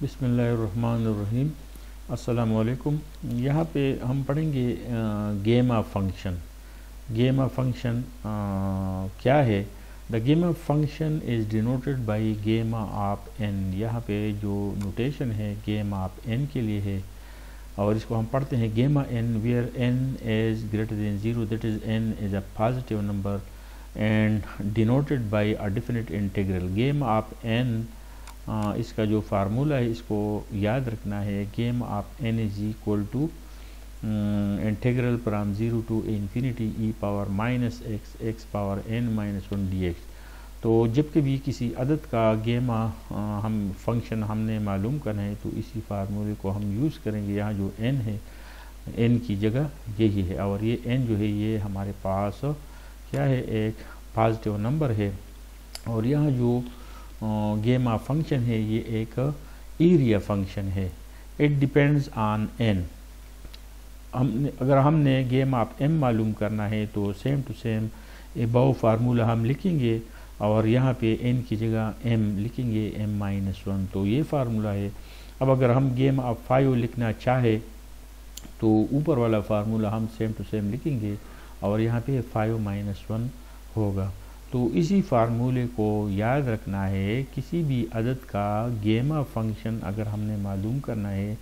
बिस्मिल्लाहिर्रहमानिर्रहीम। अस्सलाम वालेकुम। यहाँ पे हम पढ़ेंगे गेमा फंक्शन। गेमा फंक्शन क्या है? द गेमा फंक्शन इज़ डिनोटेड बाई गेमा ऑफ एन। यहाँ पे जो नोटेशन है गेमा ऑफ एन के लिए है और इसको हम पढ़ते हैं gamma n where n is greater than zero, that is n is a positive number and denoted by a definite integral. Gamma of n इसका जो फार्मूला है इसको याद रखना है। Gamma of N is equal to integral from zero to infinity E power minus x x power N minus one D x. तो जब कभी किसी अदद का गेमा हम फंक्शन हमने मालूम करना है तो इसी फार्मूले को हम यूज़ करेंगे। यहाँ जो एन है, एन की जगह यही है और ये एन जो है ये हमारे पास क्या है, एक पॉजिटिव नंबर है। और यहाँ जो गेमा फंक्शन है ये एक एरिया फंक्शन है। It depends on n. अगर हमने गेम ऑफ एम मालूम करना है तो same to same above formula हम लिखेंगे और यहाँ पे एन की जगह एम लिखेंगे, एम माइनस वन। तो ये फार्मूला है। अब अगर हम गेम ऑफ 5 लिखना चाहे तो ऊपर वाला फार्मूला हम सेम टू सेम लिखेंगे और यहाँ पे 5 माइनस वन होगा। तो इसी फार्मूले को याद रखना है। किसी भी अदद का गेमा फंक्शन अगर हमने मालूम करना है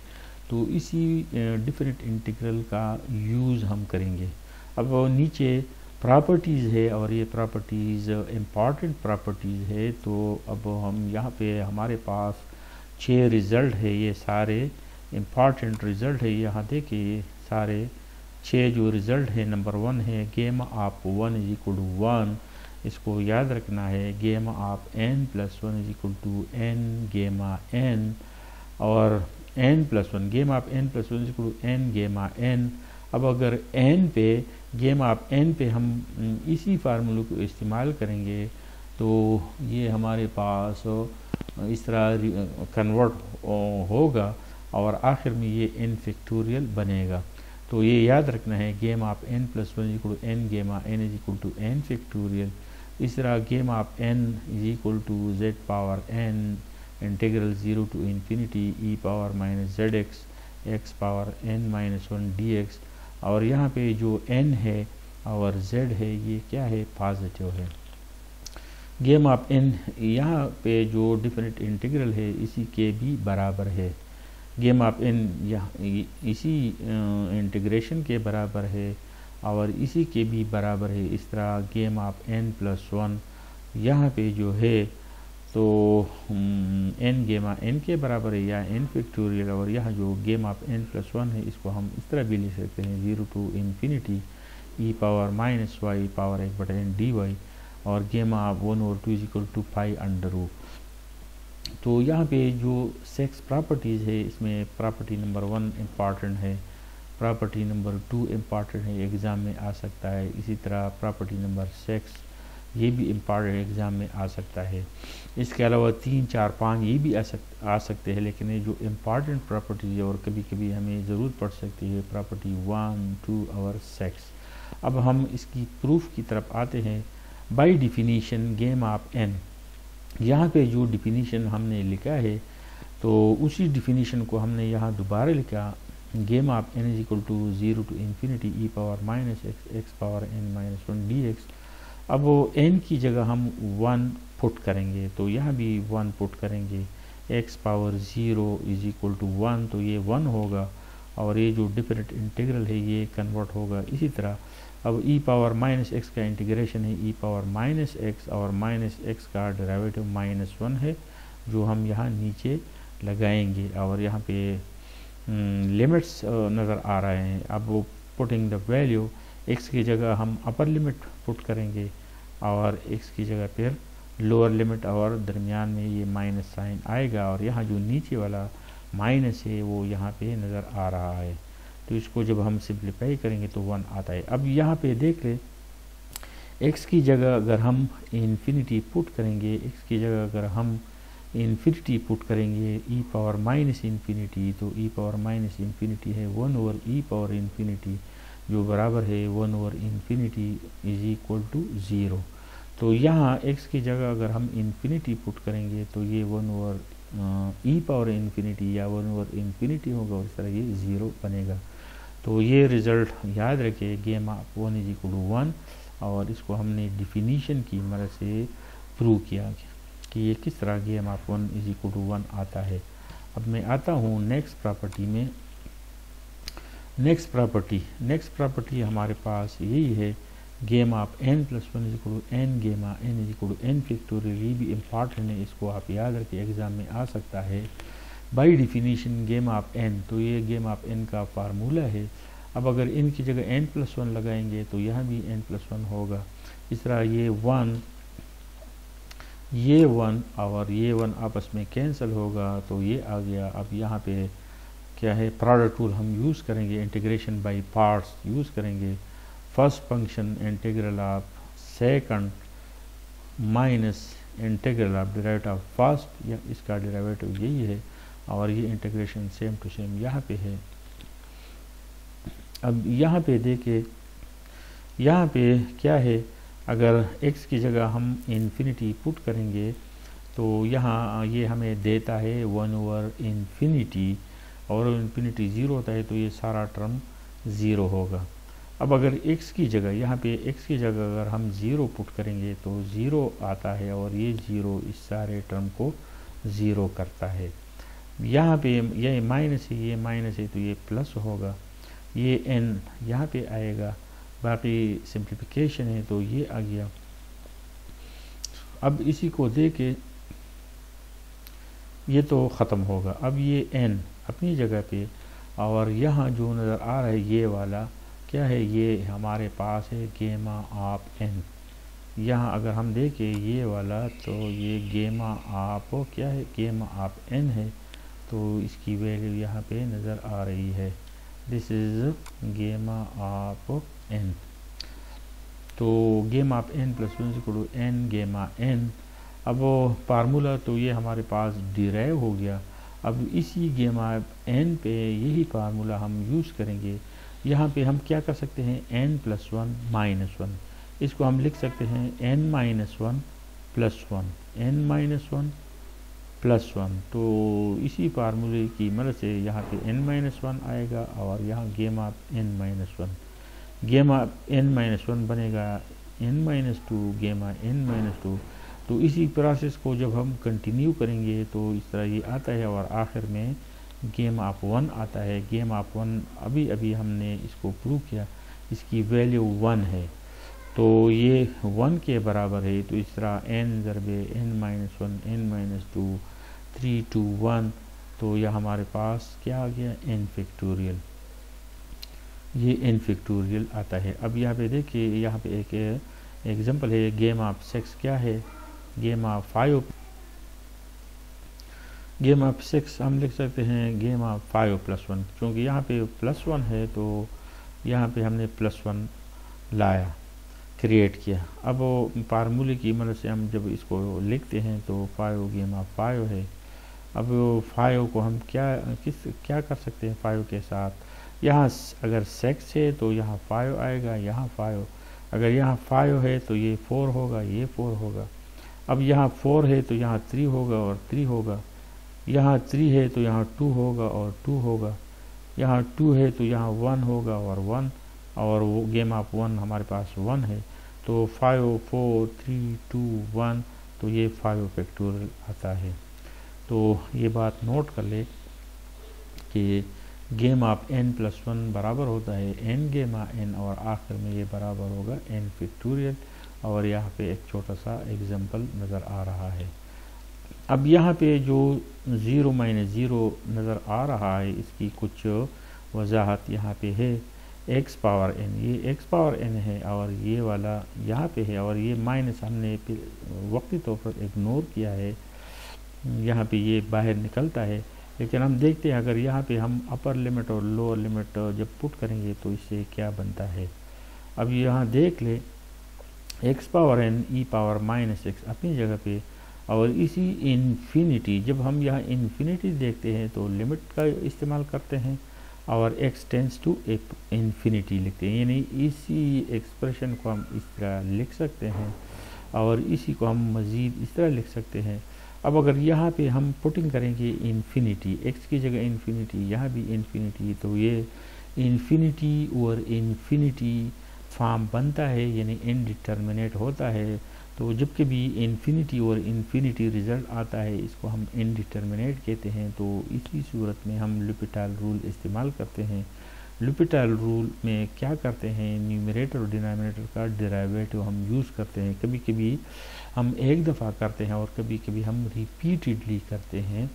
तो इसी डिफरेंट इंटीग्रल का यूज़ हम करेंगे। अब नीचे प्रॉपर्टीज़ है और ये प्रॉपर्टीज़ इम्पॉर्टेंट प्रॉपर्टीज़ है। तो अब हम यहाँ पे हमारे पास 6 रिज़ल्ट है, ये सारे इम्पॉर्टेंट रिज़ल्ट है। यहाँ देखिए सारे 6 जो रिज़ल्ट है। नंबर 1 है gamma of 1 is equal to 1, इसको याद रखना है। Gamma of N plus one is equal to N gamma n और n plus one, gamma of N plus one is equal to N gamma n. अब अगर N पे गेमा of N पे हम इसी फार्मूले को इस्तेमाल करेंगे तो ये हमारे पास इस तरह कन्वर्ट होगा और आखिर में ये एन फैक्टोरियल बनेगा। तो ये याद रखना है gamma of N plus one is equal to N gamma N is equal to N factorial. इस तरह gamma of N is equal to Z power N integral zero to infinity E power minus Z X x power N minus one D X. और यहाँ पे जो N है और Z है ये क्या है, पॉजिटिव है। गेम ऑफ एन यहाँ पे जो डिफरेंट इंटीग्रल है इसी के भी बराबर है। गेम ऑफ एन यहाँ इसी इंटीग्रेशन के बराबर है और इसी के भी बराबर है। इस तरह gamma of N plus one यहाँ पे जो है तो एन गेमा एन के बराबर है या एन फैक्टोरियल। और यहाँ जो gamma of N plus one है इसको हम इस तरह भी लिख सकते हैं, zero to infinity E power minus y power एक बटा एन डी वाई और गेमा ऑफ 1 और 2 is equal to pi under root. तो यहाँ पे जो 6 प्रॉपर्टीज़ है इसमें प्रॉपर्टी नंबर 1 इम्पॉर्टेंट है, प्रॉपर्टी नंबर 2 इम्पॉर्टेंट है, एग्ज़ाम में आ सकता है। इसी तरह प्रॉपर्टी नंबर 6 ये भी इम्पॉर्टेंट एग्ज़ाम में आ सकता है। इसके अलावा 3, 4, 5 ये भी आ सकते हैं, लेकिन ये जो इम्पॉर्टेंट प्रॉपर्टी है और कभी कभी हमें ज़रूरत पड़ सकती है प्रॉपर्टी 1, 2 और 6। अब हम इसकी प्रूफ की तरफ आते हैं। By definition gamma of n, यहाँ पे जो डिफिनीशन हमने लिखा है तो उसी डिफिनीशन को हमने यहाँ दोबारा लिखा। Gamma of N is equal to zero to infinity E power minus x x power N minus one D x. अब वो एन की जगह हम 1 पुट करेंगे तो यहाँ भी 1 पुट करेंगे। X power 0 is equal to 1 तो ये 1 होगा और ये जो डिफरेंट इंटीग्रल है ये कन्वर्ट होगा इसी तरह। अब ई पावर माइनस एक्स का इंटीग्रेशन है ई पावर माइनस एक्स और माइनस एक्स का डेरिवेटिव माइनस वन है जो हम यहाँ नीचे लगाएंगे और यहाँ पे लिमिट्स नज़र आ रहे हैं। अब वो पुटिंग द वैल्यू, एक्स की जगह हम अपर लिमिट पुट करेंगे और एक्स की जगह फिर लोअर लिमिट और दरमियान में ये माइनस साइन आएगा और यहाँ जो नीचे वाला माइनस है वो यहाँ पे नज़र आ रहा है। तो इसको जब हम सिंप्लीफाई करेंगे तो 1 आता है। अब यहाँ पे देख ले एक्स की जगह अगर हम इन्फिनिटी पुट करेंगे, एक्स की जगह अगर हम इन्फिनिटी पुट करेंगे ई पावर माइनस इन्फिनिटी तो ई पावर माइनस इन्फिनिटी है 1 ओवर ई पावर इन्फिनिटी जो बराबर है 1 over infinity is equal to 0। तो यहाँ x की जगह अगर हम इन्फिनिटी पुट करेंगे तो ये 1 ओवर ई पावर इन्फिनिटी या 1 ओवर इन्फिनिटी होगा, उस तरह ये 0 बनेगा। तो ये रिज़ल्ट याद रखिए, gamma of 1 is equal to 1, और इसको हमने डिफिनीशन की मदद से प्रूव किया कि ये किस तरह gamma of 1 is equal to 1 आता है। अब मैं आता हूँ नेक्स्ट प्रॉपर्टी में। नेक्स्ट प्रॉपर्टी हमारे पास यही है, gamma of n plus 1 is equal to n gamma n is equal to n factorial. ये भी इम्पॉर्टेंट है, इसको आप याद रखिए, एग्जाम में आ सकता है। By definition gamma of n, तो ये गेम ऑफ n का फार्मूला है। अब अगर n की जगह n प्लस 1 लगाएंगे तो यहाँ भी n प्लस 1 होगा। इस तरह ये 1 और ये 1 आपस में कैंसिल होगा, तो ये आ गया। अब यहाँ पे क्या है, प्रोडक्ट रूल हम यूज़ करेंगे, इंटीग्रेशन बाय पार्ट्स यूज़ करेंगे। First function integral of second minus integral of derivative of first, या इसका डेरिवेटिव यही है, और ये इंटीग्रेशन सेम टू सेम यहाँ पे है। अब यहाँ पे देखिए, यहाँ पे क्या है, अगर x की जगह हम इन्फिनिटी पुट करेंगे तो यहाँ ये हमें देता है 1 ओवर इन्फिनिटी, और इन्फिनिटी 0 होता है तो ये सारा टर्म 0 होगा। अब अगर x की जगह, यहाँ पे x की जगह अगर हम 0 पुट करेंगे तो 0 आता है, और ये 0 इस सारे टर्म को 0 करता है। यहाँ पे ये माइनस है, ये माइनस है तो ये प्लस होगा, ये n यहाँ पे आएगा, बाकी सिंप्लीफिकेशन है तो ये आ गया। अब इसी को दे के ये तो ख़त्म होगा। अब ये n अपनी जगह पे, और यहाँ जो नज़र आ रहा है ये वाला क्या है, ये हमारे पास है गेमा ऑफ n। यहाँ अगर हम देखें ये वाला, तो ये गेमा ऑफ क्या है, गेमा ऑफ n है, तो इसकी वैल्यू यहाँ पे नज़र आ रही है, this is gamma of n। तो gamma of n plus 1 equal to n gamma n। अब फार्मूला तो ये हमारे पास डिराइव हो गया। अब इसी गेमा ऑफ n पे यही फार्मूला हम यूज़ करेंगे। यहाँ पे हम क्या कर सकते हैं, n प्लस 1 माइनस 1, इसको हम लिख सकते हैं n minus 1 plus 1, n minus 1 plus 1। तो इसी फार्मूले की मदद से यहाँ पे n माइनस 1 आएगा, और यहाँ गेमा ऑफ n माइनस 1, गेमा n माइनस 1 बनेगा n माइनस 2 गेमा n माइनस 2। तो इसी प्रोसेस को जब हम कंटिन्यू करेंगे तो इस तरह ये आता है, और आखिर में गेम ऑफ 1 आता है। गेम ऑफ 1 अभी हमने इसको प्रूव किया, इसकी वैल्यू 1 है, तो ये 1 के बराबर है। तो इस तरह n ज़रबे n minus 1 n minus 2 3 2 1, तो यह हमारे पास क्या आ गया, n फैक्टोरियल, ये n फैक्टोरियल आता है। अब यहाँ पे देखिए, यहाँ पे एक एग्जांपल है, गेम ऑफ 6 क्या है, गेम ऑफ 5, गेम ऑफ 6 हम लिख सकते हैं गेम ऑफ 5 प्लस 1, क्योंकि यहाँ पे प्लस 1 है तो यहाँ पे हमने प्लस 1 लाया, क्रिएट किया। अब फार्मूले की मदद से हम जब इसको लिखते हैं तो 5 गेम ऑफ 5 है। अब 5 को हम क्या कर सकते हैं 5 के साथ, यहाँ अगर 6 है तो यहाँ 5 आएगा, यहाँ 5, अगर यहाँ 5 है तो ये 4 होगा, ये 4 होगा। अब यहाँ 4 है तो यहाँ 3 होगा और 3 होगा, यहाँ 3 है तो यहाँ 2 होगा और 2 होगा, यहाँ 2 है तो यहाँ 1 होगा और 1, और वो गेम ऑफ 1 हमारे पास 1 है। तो 5 4 3 2 1, तो ये 5 फैक्टोरियल आता है। तो ये बात नोट कर ले कि गेम ऑफ n प्लस 1 बराबर होता है n गेमा n, और आखिर में ये बराबर होगा n फैक्टोरियल। और यहाँ पे एक छोटा सा एग्जांपल नज़र आ रहा है। अब यहाँ पे जो 0 माइनस 0 नज़र आ रहा है, इसकी कुछ वजाहत यहाँ पे है। x पावर n, ये x पावर n है, और ये वाला यहाँ पे है, और ये माइनस हमने वक्ती तौर पर इग्नोर किया है, यहाँ पे ये बाहर निकलता है। लेकिन हम देखते हैं अगर यहाँ पे हम अपर लिमिट और लोअर लिमिट जब पुट करेंगे तो इससे क्या बनता है। अब यहाँ देख ले, x power n e power minus x अपनी जगह पे, और इसी इन्फिनिटी, जब हम यहाँ इन्फिनिटी देखते हैं तो लिमिट का इस्तेमाल करते हैं, और x टेंस टू इन्फिनिटी लिखते हैं, यानी इसी एक्सप्रेशन को हम इस तरह लिख सकते हैं, और इसी को हम मज़ीद इस तरह लिख सकते हैं। अब अगर यहाँ पे हम पुटिंग करेंगे इन्फिनिटी, एक्स की जगह इन्फिनिटी, यहाँ भी इन्फिनिटी, तो ये इन्फिनिटी और इन्फिनिटी फॉर्म बनता है, यानी इनडिटर्मिनेट होता है। तो जब कभी इन्फिनिटी और इन्फिनिटी रिज़ल्ट आता है, इसको हम इनडिटर्मिनेट कहते हैं। तो इसी सूरत में हम l'Hopital रूल इस्तेमाल करते हैं। l'Hopital रूल में क्या करते हैं, न्यूमरेटर और डिनोमिनेटर का डेरिवेटिव हम यूज़ करते हैं। कभी कभी हम एक दफ़ा करते हैं और कभी कभी हम रिपीटेडली करते हैं।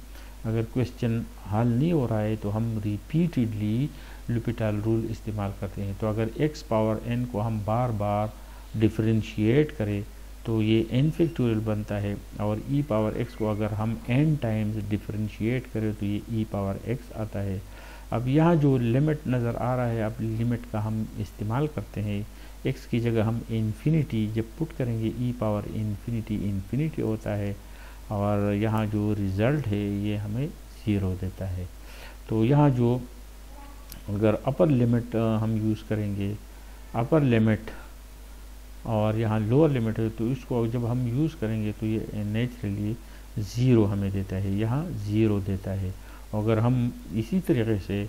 अगर क्वेश्चन हल नहीं हो रहा है तो हम रिपीटेडली l'Hopital रूल इस्तेमाल करते हैं। तो अगर x पावर n को हम बार बार डिफरेंशिएट करें तो ये n फैक्टोरियल बनता है, और e पावर x को अगर हम n टाइम्स डिफरेंशिएट करें तो ये e पावर x आता है। अब यहाँ जो लिमिट नज़र आ रहा है, अब लिमिट का हम इस्तेमाल करते हैं। x की जगह हम इन्फिनिटी जब पुट करेंगे, e पावर इन्फिनिटी होता है, और यहाँ जो रिज़ल्ट है ये हमें 0 देता है। तो यहाँ जो अगर अपर लिमिट हम यूज़ करेंगे, अपर लिमिट और यहाँ लोअर लिमिट है, तो इसको जब हम यूज़ करेंगे तो ये नेचुरली 0 हमें देता है, यहाँ 0 देता है। अगर हम इसी तरीके से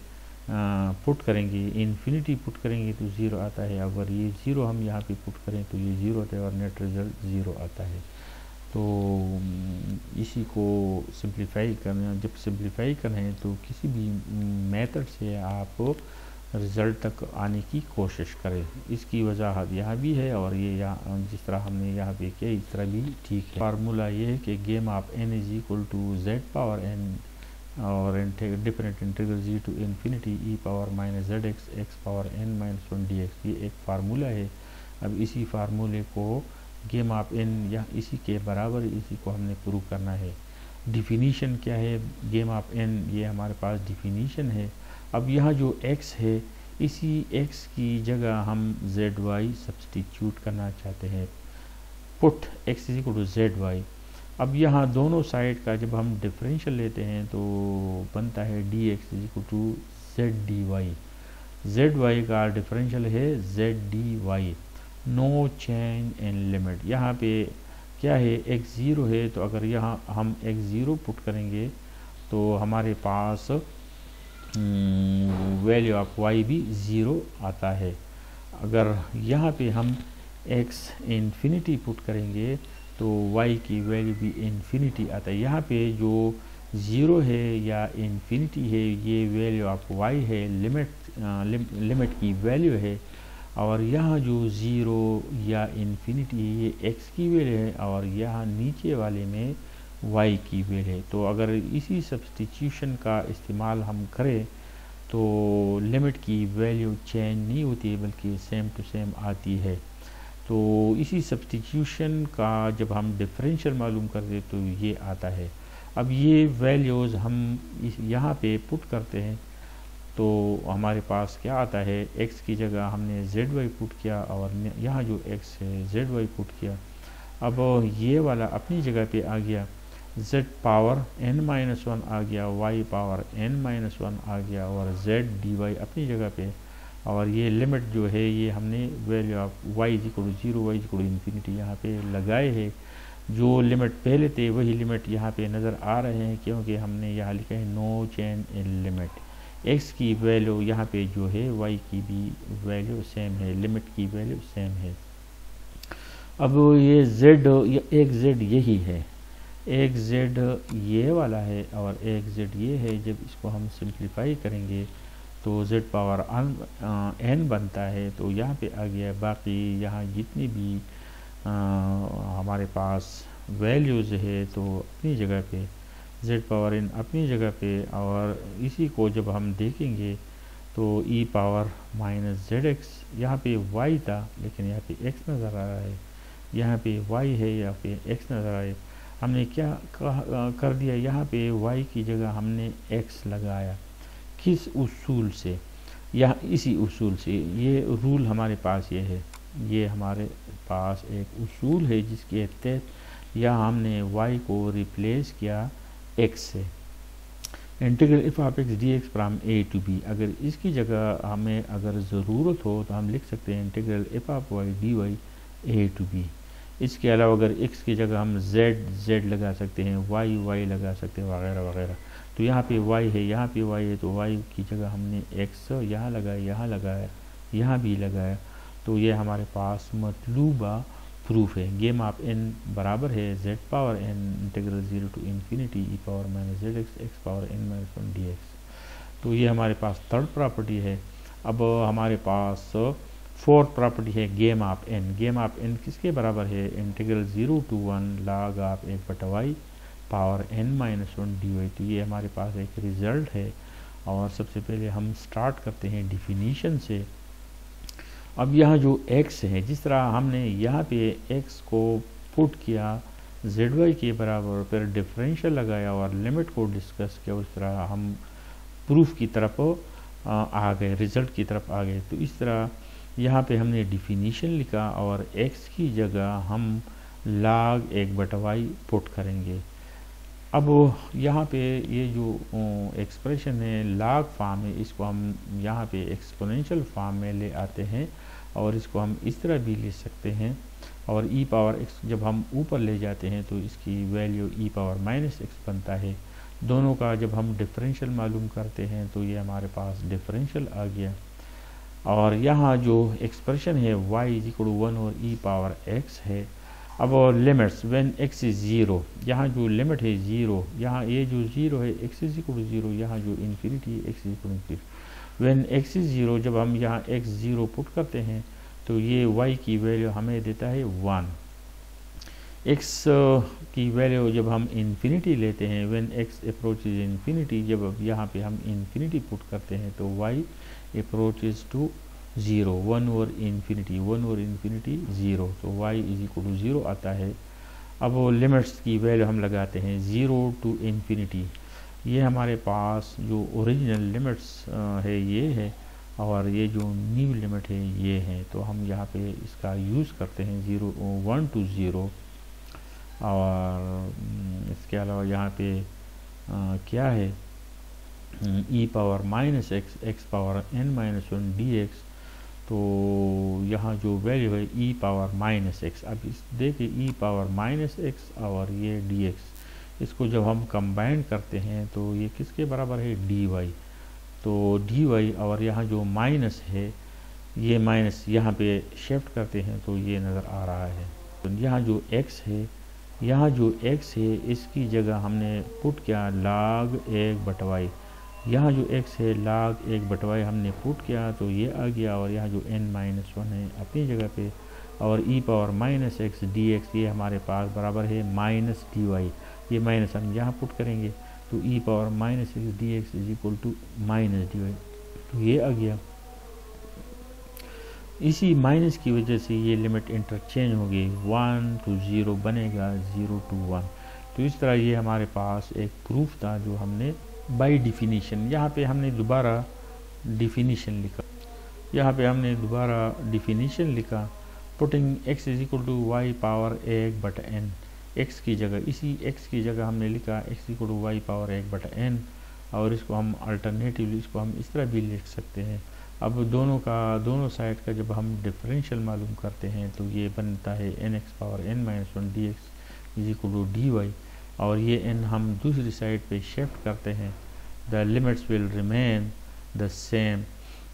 पुट करेंगे, इन्फिनिटी पुट करेंगे तो 0 आता है। अगर ये 0 हम यहाँ पे पुट करें तो ये 0 आता है और नेट रिज़ल्ट 0 आता है। तो इसी को सिंप्लीफाई करना, जब सिंप्लीफाई करना है तो किसी भी मेथड से आप रिज़ल्ट तक आने की कोशिश करें। इसकी वजाहत यहाँ भी है, और ये यहाँ जिस तरह हमने यहाँ पे किया इस तरह भी ठीक है। फार्मूला ये है कि gamma of n is equal to z power n और different integral g to infinity e power minus Z x power n minus 1 dx, ये एक फार्मूला है। अब इसी फार्मूले को गेम ऑफ n या इसी के बराबर इसी को हमने प्रूव करना है। डिफिनीशन क्या है गेम ऑफ n, ये हमारे पास डिफिनीशन है। अब यहाँ जो x है, इसी x की जगह हम zy सब्सटीट्यूट करना चाहते हैं। Put x is equal to zy। अब यहाँ दोनों साइड का जब हम डिफरेंशियल लेते हैं तो बनता है dx is equal to zdy। zy का डिफरेंशियल है zdy, no change in limit. यहाँ पे क्या है, x0 है, तो अगर यहाँ हम x0 पुट करेंगे तो हमारे पास वैल्यू ऑफ y भी 0 आता है। अगर यहाँ पे हम x इन्फिनिटी पुट करेंगे तो y की वैल्यू भी इन्फिनिटी आता है। यहाँ पे जो 0 है या इन्फिनिटी है, ये वैल्यू ऑफ y है, लिमिट की वैल्यू है, और यहाँ जो 0 या इन्फिनिटी है ये x की वैल्यू है, और यहाँ नीचे वाले में y की वैल्यू है। तो अगर इसी सब्स्टिट्यूशन का इस्तेमाल हम करें तो लिमिट की वैल्यू चेंज नहीं होती है, बल्कि सेम टू सेम आती है। तो इसी सब्स्टिट्यूशन का जब हम डिफरेंशियल मालूम करते तो ये आता है। अब ये वैल्यूज़ हम यहाँ पे पुट करते हैं तो हमारे पास क्या आता है, x की जगह हमने zy पुट किया, और यहाँ जो x है zy पुट किया। अब ये वाला अपनी जगह पे आ गया, z पावर n-1 आ गया, y पावर n-1 आ गया, और z dy अपनी जगह पे, और ये लिमिट जो है ये हमने value of y is equal to 0 y is equal to infinity यहाँ पे लगाए हैं। जो लिमिट पहले थे वही लिमिट यहाँ पे नज़र आ रहे हैं, क्योंकि हमने यहाँ लिखा है no change in limit. x की वैल्यू यहाँ पे जो है y की भी वैल्यू सेम है, लिमिट की वैल्यू सेम है। अब ये z, एक z यही है, एक z ये वाला है, और एक z ये है। जब इसको हम सिंप्लीफाई करेंगे तो z पावर n बनता है, तो यहाँ पे आ गया। बाकी यहाँ जितनी भी हमारे पास वैल्यूज़ है तो अपनी जगह पे, z पावर n अपनी जगह पे, और इसी को जब हम देखेंगे तो e power minus Z x, यहाँ पे y था लेकिन यहाँ पे x नज़र आ रहा है, यहाँ पे y है, यहाँ पे x नज़र आ रहा है। हमने क्या कर दिया, यहाँ पे y की जगह हमने x लगाया। किस उसूल से, यहाँ इसी उसूल से, ये रूल हमारे पास ये है, ये हमारे पास एक उसूल है जिसके तहत यहाँ हमने y को रिप्लेस किया x से। Integral f of x d x from a to b, अगर इसकी जगह हमें अगर ज़रूरत हो तो हम लिख सकते हैं integral f of y dy a to b। इसके अलावा अगर x की जगह हम z लगा सकते हैं, y लगा सकते हैं, वगैरह वगैरह। तो यहाँ पे y है, यहाँ पे y है, तो y की जगह हमने x यहाँ लगाया, यहाँ लगाया, यहाँ भी लगाया। तो ये हमारे पास मतलूबा प्रूफ है। गेम ऑफ n बराबर है z power n integral 0 to infinity e power minus Z x power n minus 1 dx। तो ये हमारे पास थर्ड प्रॉपर्टी है। अब हमारे पास फोर्थ प्रॉपर्टी है gamma of n। Gamma of n किसके बराबर है? Integral 0 to 1 log of 1/y power n minus 1 dy। तो ये हमारे पास एक रिजल्ट है। और सबसे पहले हम स्टार्ट करते हैं डिफिनीशन से। अब यहाँ जो x है, जिस तरह हमने यहाँ पे x को पुट किया zy के बराबर, फिर डिफरेंशियल लगाया और लिमिट को डिस्कस किया, उस तरह हम प्रूफ की तरफ आ गए, रिजल्ट की तरफ आ गए। तो इस तरह यहाँ पे हमने डिफिनीशन लिखा और x की जगह हम log 1/y पुट करेंगे। अब यहाँ पे ये जो एक्सप्रेशन है log फॉर्म है, इसको हम यहाँ पे एक्सपोनेंशियल फॉर्म में ले आते हैं और इसको हम इस तरह भी ले सकते हैं। और e पावर x जब हम ऊपर ले जाते हैं तो इसकी value e power minus x बनता है। दोनों का जब हम डिफरेंशियल मालूम करते हैं तो ये हमारे पास डिफरेंशियल आ गया। और यहाँ जो एक्सप्रेशन है y इज इक्वल टू 1 और e पावर x है। अब लिमिट्स व्हेन x इज 0, यहाँ जो लिमिट है 0, यहाँ ये जो 0 है x इज इक्वल टू 0, यहाँ जो इन्फिनिटी है x is equal to infinity. When x is 0, जब हम यहाँ x 0 पुट करते हैं तो ये y की वैल्यू हमें देता है 1। x की वैल्यू जब हम इन्फिनिटी लेते हैं, व्हेन x अप्रोचेज इन्फिनिटी, जब यहाँ पे हम इन्फिनिटी पुट करते हैं तो y approaches to 0, 1 over infinity, 1 over infinity 0, तो y इज इक्वल टू 0 आता है। अब वो लिमिट्स की वैल्यू हम लगाते हैं 0 टू इन्फिनिटी। ये हमारे पास जो ओरिजिनल लिमिट्स है ये है, और ये जो न्यू लिमिट है ये है। तो हम यहाँ पे इसका यूज़ करते हैं 1 टू 0। और इसके अलावा यहाँ पे क्या है, e power minus x power n minus 1 dx। तो यहाँ जो वैल्यू है e पावर माइनस x। अब इस देखिए e पावर माइनस x और ये dx, इसको जब हम कंबाइन करते हैं तो ये किसके बराबर है? dy। तो dy और यहाँ जो माइनस है, ये माइनस यहाँ पे शिफ्ट करते हैं तो ये नज़र आ रहा है। तो यहाँ जो x है, यहाँ जो x है इसकी जगह हमने पुट किया log 1/y। यहाँ जो x है log 1/y हमने पुट किया तो ये आ गया। और यहाँ जो n माइनस 1 है अपनी जगह पे, और e power minus x dx ये हमारे पास बराबर है माइनस dy। ये माइनस हम यहाँ पुट करेंगे तो e power minus x dx is equal to minus dy। तो ये आ गया। इसी माइनस की वजह से ये लिमिट इंटरचेंज हो गई, 1 टू 0 बनेगा 0 टू 1। तो इस तरह ये हमारे पास एक प्रूफ था जो हमने बाय डिफिनीशन, यहाँ पे हमने दोबारा डिफिनीशन लिखा, यहाँ पे हमने दोबारा डिफिनीशन लिखा, putting x is equal to y power 1/n। x की जगह, इसी x की जगह हमने लिखा x equal to y power 1/n। और इसको हम अल्टरनेटिवली इसको हम इस तरह भी लिख सकते हैं। अब दोनों साइड का जब हम डिफरेंशियल मालूम करते हैं तो ये बनता है nx power n minus 1 dx is equal to dy। और ये n हम दूसरी साइड पे शिफ्ट करते हैं, the limits will remain the same.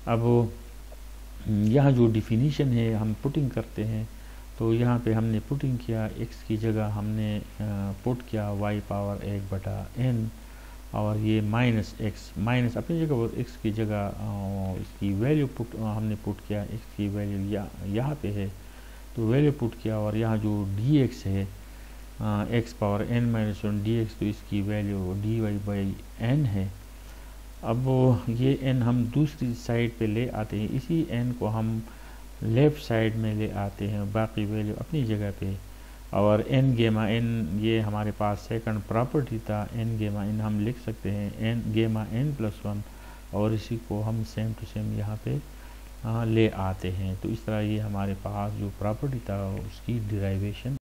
अब यहाँ जो डिफिनीशन है हम पुटिंग करते हैं, तो यहाँ पे हमने पुटिंग किया, x की जगह हमने पुट किया y पावर 1/n, और ये माइनस x, माइनस अपनी जगह और x की जगह इसकी वैल्यू हमने पुट किया, x की वैल्यू यहाँ पे है तो वैल्यू पुट किया। और यहाँ जो dx है x power n minus 1 dx, तो इसकी वैल्यू dy/n है। अब ये n हम दूसरी साइड पे ले आते हैं, इसी n को हम लेफ़्ट साइड में ले आते हैं, बाकी वैल्यू अपनी जगह पे। और n गेमा n ये हमारे पास सेकंड प्रॉपर्टी था, n गेमा n हम लिख सकते हैं n गेमा n प्लस 1, और इसी को हम सेम टू सेम यहाँ पे ले आते हैं। तो इस तरह ये हमारे पास जो प्रॉपर्टी था उसकी डिराइवेशन